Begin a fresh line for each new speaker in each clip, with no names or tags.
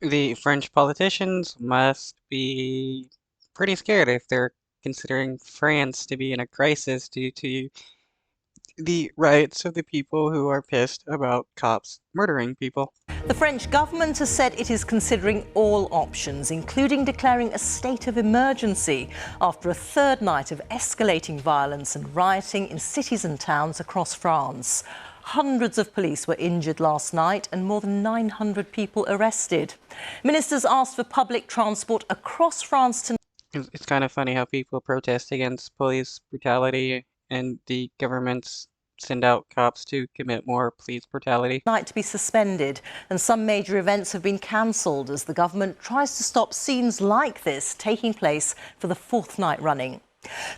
The French politicians must be pretty scared if they're considering France to be in a crisis due to the riots of the people who are pissed about cops murdering people.
The French government has said it is considering all options, including declaring a state of emergency after a third night of escalating violence and rioting in cities and towns across France. Hundreds of police were injured last night and more than 900 people arrested. Ministers asked for public transport across France tonight.
It's kind of funny how people protest against police brutality and the governments send out cops to commit more police brutality.
To be suspended, and some major events have been cancelled as the government tries to stop scenes like this taking place for the fourth night running.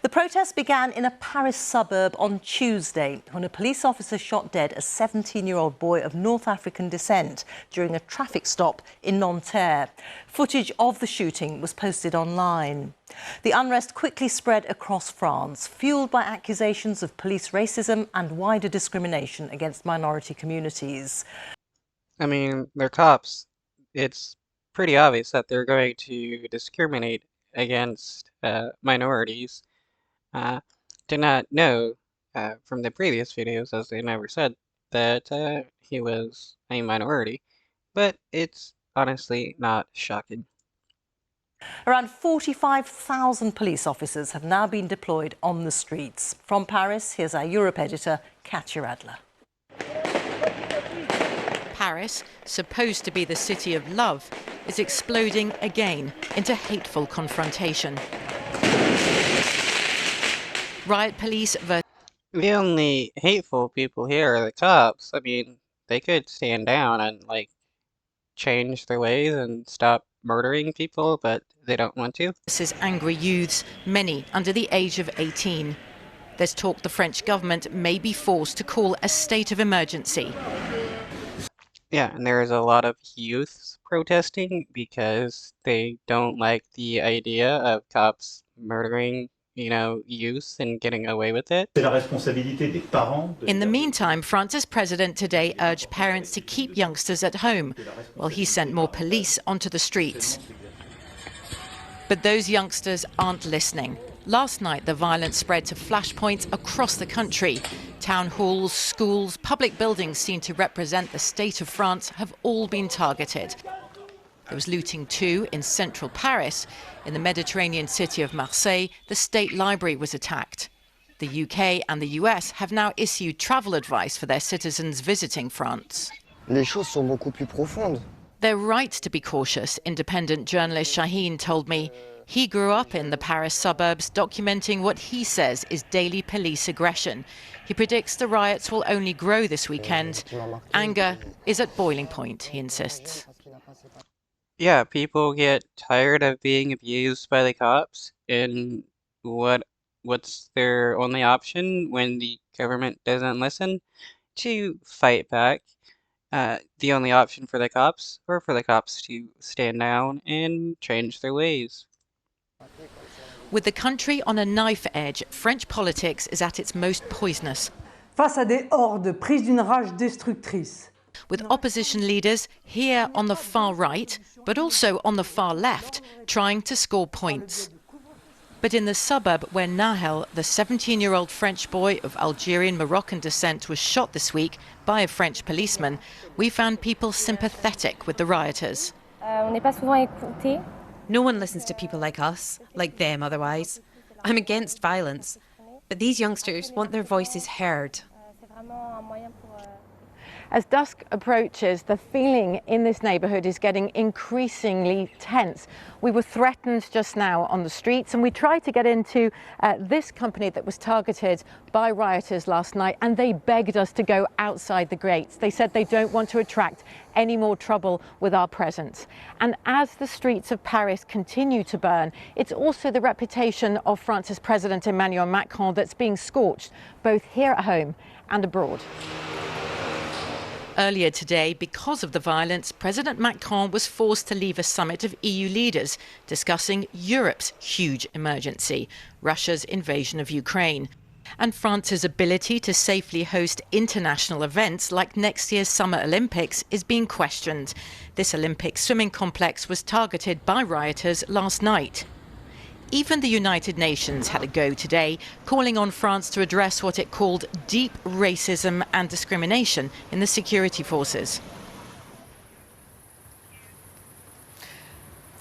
The protest began in a Paris suburb on Tuesday when a police officer shot dead a 17-year-old boy of North African descent during a traffic stop in Nanterre. Footage of the shooting was posted online. The unrest quickly spread across France, fueled by accusations of police racism and wider discrimination against minority communities.
I mean, they're cops. It's pretty obvious that they're going to discriminate against minorities. Did not know from the previous videos, as they never said, that he was a minority, but it's honestly not shocking.
Around 45,000 police officers have now been deployed on the streets. From Paris, here's our Europe editor, Katya Adler.
Paris, supposed to be the city of love, is exploding again into hateful confrontation. Riot police versus...
The only hateful people here are the cops. I mean, they could stand down and, like, change their ways and stop murdering people, but they don't want to.
This is angry youths, many under the age of 18. There's talk the French government may be forced to call a state of emergency.
Yeah, and there's a lot of youths protesting because they don't like the idea of cops murdering, youth and getting away with it.
In the meantime, France's president today urged parents to keep youngsters at home, while he sent more police onto the streets. But those youngsters aren't listening. Last night, the violence spread to flashpoints across the country. Town halls, schools, public buildings seen to represent the state of France have all been targeted. There was looting too in central Paris. In the Mediterranean city of Marseille, the state library was attacked. The UK and the US have now issued travel advice for their citizens visiting France.
Les choses sont beaucoup plus profondes.
They're right to be cautious, independent journalist Shaheen told me. He grew up in the Paris suburbs, documenting what he says is daily police aggression. He predicts the riots will only grow this weekend. Anger is at boiling point, he insists.
Yeah, people get tired of being abused by the cops, and what's their only option when the government doesn't listen? To fight back. The only option for the cops, or for the cops to stand down and change their ways.
With the country on a knife edge, French politics is at its most poisonous.
Face à des hordes prises d'une rage destructrice.
With opposition leaders here on the far right, but also on the far left, trying to score points. But in the suburb where Nahel, the 17-year-old French boy of Algerian-Moroccan descent, was shot this week by a French policeman, we found people sympathetic with the rioters.
No one listens to people like us, like them otherwise. I'm against violence, but these youngsters want their voices heard.
As dusk approaches, the feeling in this neighbourhood is getting increasingly tense. We were threatened just now on the streets, and we tried to get into this company that was targeted by rioters last night, and they begged us to go outside the gates. They said they don't want to attract any more trouble with our presence. And as the streets of Paris continue to burn, it's also the reputation of France's President Emmanuel Macron that's being scorched, both here at home and abroad.
Earlier today, because of the violence, President Macron was forced to leave a summit of EU leaders discussing Europe's huge emergency, Russia's invasion of Ukraine. And France's ability to safely host international events like next year's Summer Olympics is being questioned. This Olympic swimming complex was targeted by rioters last night. Even the United Nations had a go today, calling on France to address what it called deep racism and discrimination in the security forces.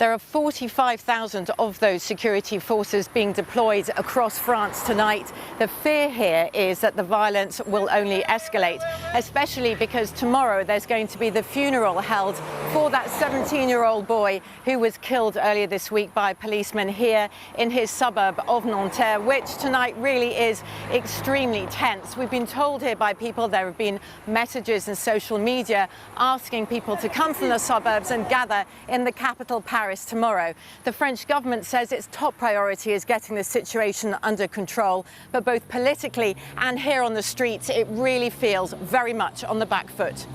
There are 45,000 of those security forces being deployed across France tonight. The fear here is that the violence will only escalate, especially because tomorrow there's going to be the funeral held for that 17-year-old boy who was killed earlier this week by policemen here in his suburb of Nanterre, which tonight really is extremely tense. We've been told here by people, there have been messages in social media asking people to come from the suburbs and gather in the capital, Paris, tomorrow. The French government says its top priority is getting the situation under control, but both politically and here on the streets, it really feels very much on the back foot.